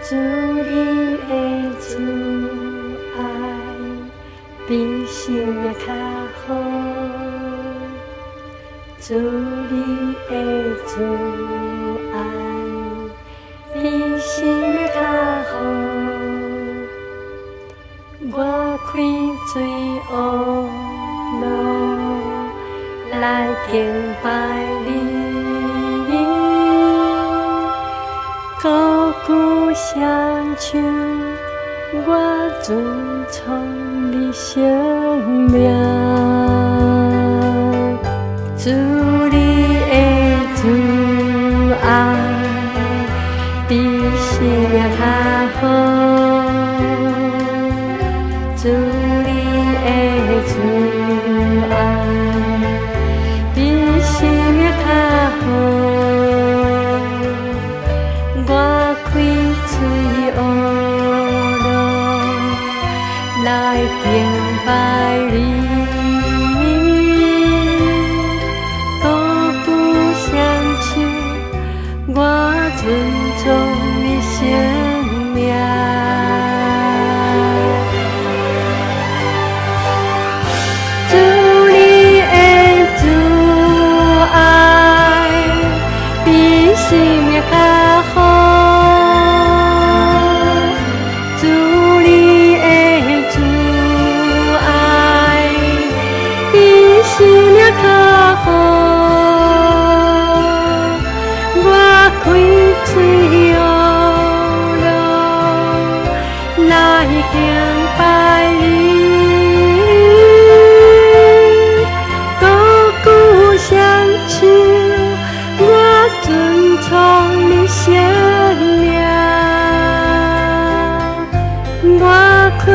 主你的慈爱比生命较好，主你的慈爱比生命较好。我开嘴乌路来敬拜你，高歌相唱，我尊崇你生命。主你的慈爱比生命较好，主你的慈爱比生命较好。我开嘴乌路来敬拜你，鼓鼓相唱，我尊重你生命。主你的慈爱比生命较好。生命较好，我开嘴乌路来敬拜你，鼓鼓相唱，我尊崇你生命，我开